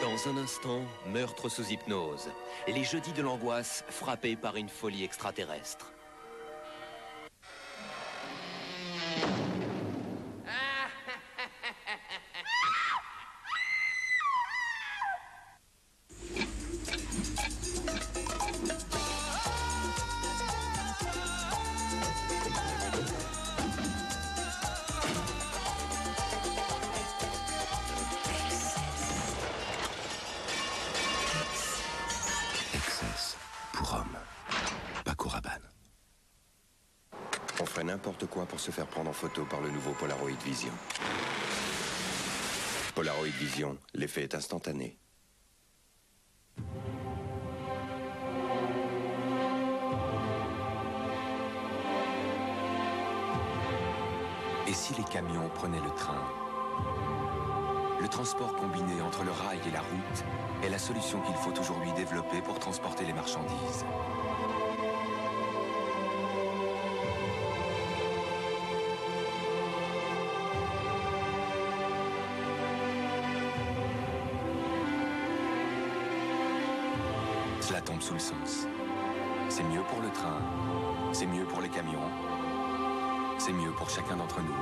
Dans un instant, meurtre sous hypnose. Et les jeudis de l'angoisse frappés par une folie extraterrestre. On ferait n'importe quoi pour se faire prendre en photo par le nouveau Polaroid Vision. Polaroid Vision, l'effet est instantané. Et si les camions prenaient le train? Le transport combiné entre le rail et la route est la solution qu'il faut aujourd'hui développer pour transporter les marchandises. Cela tombe sous le sens. C'est mieux pour le train, c'est mieux pour les camions, c'est mieux pour chacun d'entre nous.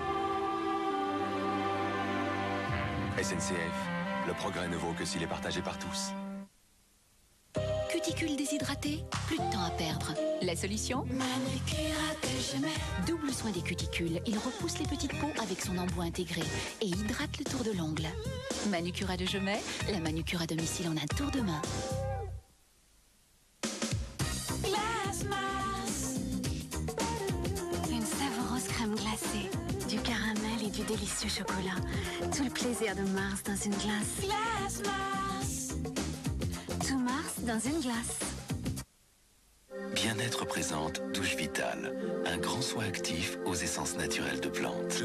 SNCF, le progrès ne vaut que s'il est partagé par tous. Cuticule déshydratée, plus de temps à perdre. La solution? Manucura de Gemay. Double soin des cuticules, il repousse les petites peaux avec son embout intégré et hydrate le tour de l'ongle. Manucura de Gemay, la manucure à domicile en un tour de main. Une savoureuse crème glacée, du caramel et du délicieux chocolat. Tout le plaisir de Mars dans une glace. Glace Mars. Tout Mars dans une glace. Bien-être présente Douche Vitale, un grand soin actif aux essences naturelles de plantes.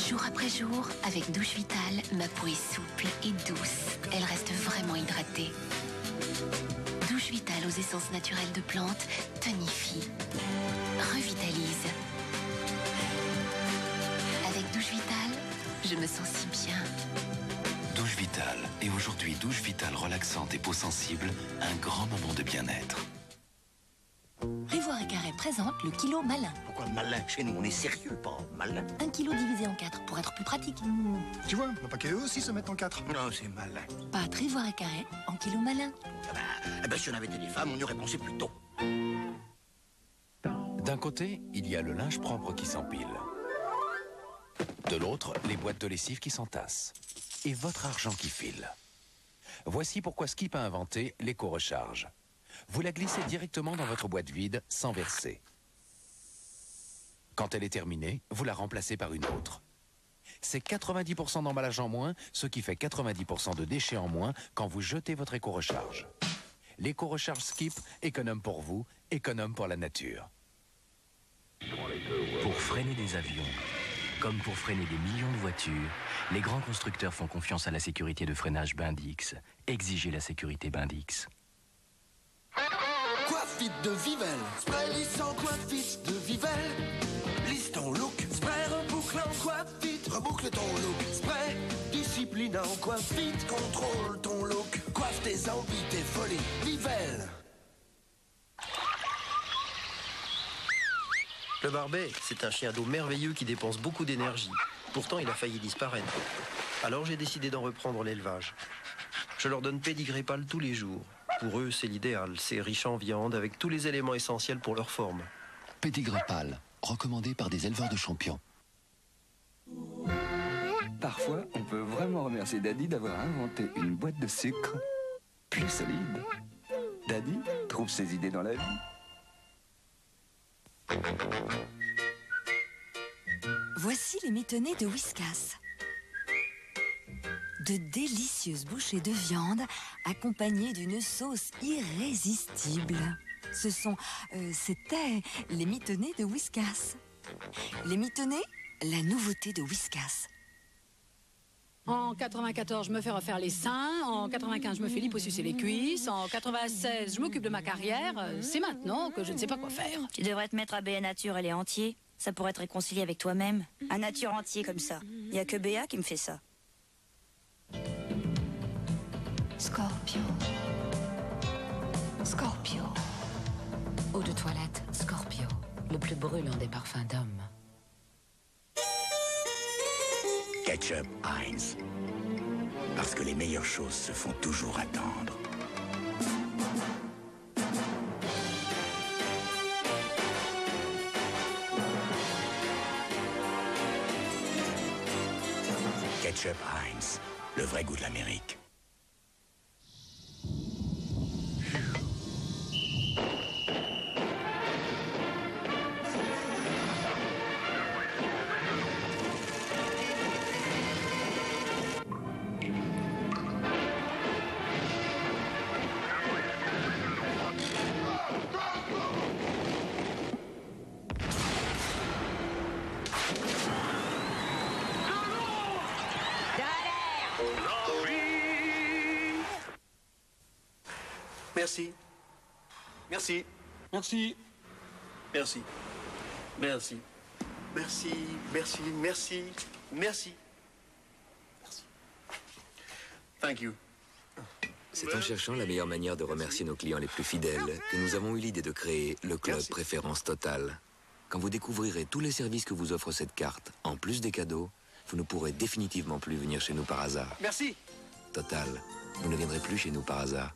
Jour après jour, avec Douche Vitale, ma peau est souple et douce. Elle reste vraiment hydratée. Douche Vitale aux essences naturelles de plantes tonifie, revitalise. Avec Douche Vitale, je me sens si bien. Douche Vitale, et aujourd'hui Douche Vitale relaxante et peau sensible, un grand moment de bien-être. Rivoire et Carré présente le kilo malin. Pourquoi malin? Chez nous, on est sérieux, pas malin. 1 kilo divisé en 4 pour être plus pratique. Tu vois, on n'a pas qu'à eux aussi se mettre en 4. Non, c'est malin. Pâte Rivoire et Carré en kilo malin. Si on avait été des femmes, on y aurait pensé plus tôt. D'un côté, il y a le linge propre qui s'empile. De l'autre, les boîtes de lessive qui s'entassent. Et votre argent qui file. Voici pourquoi Skip a inventé l'éco-recharge. Vous la glissez directement dans votre boîte vide sans verser. Quand elle est terminée, vous la remplacez par une autre. C'est 90% d'emballage en moins, ce qui fait 90% de déchets en moins quand vous jetez votre éco-recharge. L'éco-recharge Skip, économe pour vous, économe pour la nature. Pour freiner des avions, comme pour freiner des millions de voitures, les grands constructeurs font confiance à la sécurité de freinage Bindix. Exigez la sécurité Bindix. Coiffite de Vivel, spray lissant coiffite de Vivel. Lisse ton look, spray rebouclant coiffite. Reboucle ton look, spray disciplinant coiffite. Contrôle ton look, coiffe tes envies, tes folies. Vivel. Le Barbet, c'est un chien d'eau merveilleux qui dépense beaucoup d'énergie. Pourtant, il a failli disparaître. Alors j'ai décidé d'en reprendre l'élevage. Je leur donne pédigré pâle tous les jours. Pour eux, c'est l'idéal. C'est riche en viande, avec tous les éléments essentiels pour leur forme. Pédigré pâle, recommandé par des éleveurs de champions. Parfois, on peut vraiment remercier Daddy d'avoir inventé une boîte de sucre plus solide. Daddy trouve ses idées dans la vie. Voici les mitonnets de Whiskas. De délicieuses bouchées de viande accompagnées d'une sauce irrésistible. C'était les mitonnets de Whiskas. Les mitonnets, la nouveauté de Whiskas. En 94, je me fais refaire les seins. En 95, je me fais liposucer les cuisses. En 96, je m'occupe de ma carrière. C'est maintenant que je ne sais pas quoi faire. Tu devrais te mettre à BA Nature, elle est entier. Ça pourrait te réconcilier avec toi-même. Un nature entier comme ça. Il n'y a que BA qui me fait ça. Scorpio. Scorpio. Eau de toilette Scorpio. Le plus brûlant des parfums d'homme. Ketchup Heinz. Parce que les meilleures choses se font toujours attendre. Ketchup Heinz, le vrai goût de l'Amérique. Merci. Merci. Merci. Merci. Merci. Merci. Merci. Merci. Merci. Merci. Thank you. C'est en cherchant la meilleure manière de remercier nos clients les plus fidèles que nous avons eu l'idée de créer le Club Préférence Total. Quand vous découvrirez tous les services que vous offre cette carte, en plus des cadeaux, vous ne pourrez définitivement plus venir chez nous par hasard. Merci. Total, vous ne viendrez plus chez nous par hasard.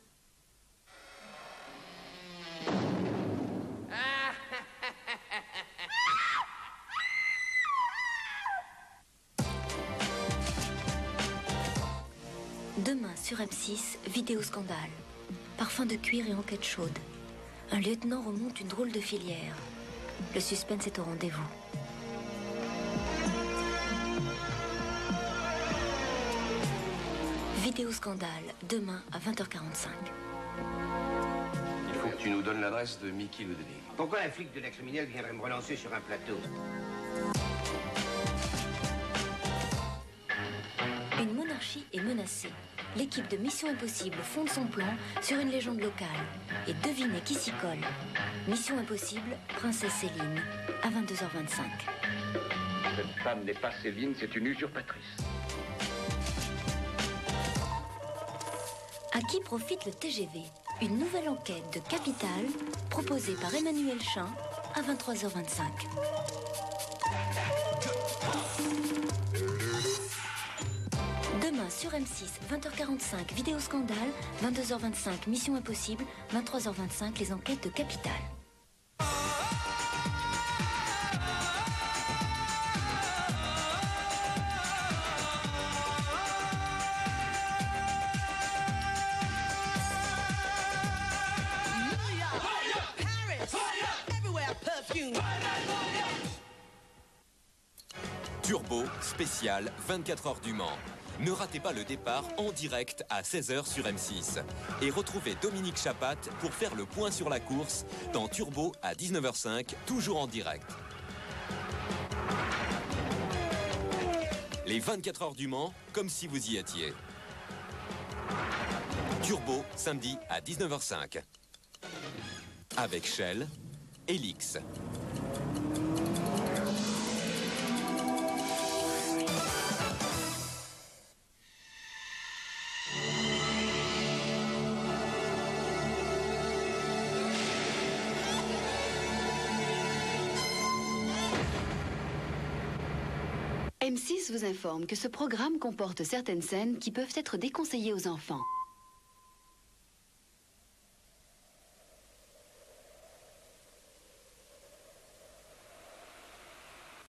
Demain sur M6, vidéo scandale. Parfum de cuir et enquête chaude. Un lieutenant remonte une drôle de filière. Le suspense est au rendez-vous. Vidéo scandale, demain à 20h45. Il faut que tu nous donnes l'adresse de Mickey Ludwig. Pourquoi un flic de la criminelle viendrait me relancer sur un plateau? Une monarchie est menacée. L'équipe de Mission Impossible fonde son plan sur une légende locale. Et devinez qui s'y colle. Mission Impossible, Princesse Céline, à 22h25. Cette femme n'est pas Céline, c'est une usurpatrice. À qui profite le TGV? Une nouvelle enquête de Capital, proposée par Emmanuel Chin, à 23h25. Demain sur M6, 20h45, vidéo scandale, 22h25, Mission Impossible, 23h25, les enquêtes de Capital. Turbo, spécial 24 heures du Mans. Ne ratez pas le départ en direct à 16h sur M6. Et retrouvez Dominique Chapat pour faire le point sur la course dans Turbo à 19h05, toujours en direct. Les 24 heures du Mans, comme si vous y étiez. Turbo, samedi à 19h05. Avec Shell, Elix. M6 vous informe que ce programme comporte certaines scènes qui peuvent être déconseillées aux enfants.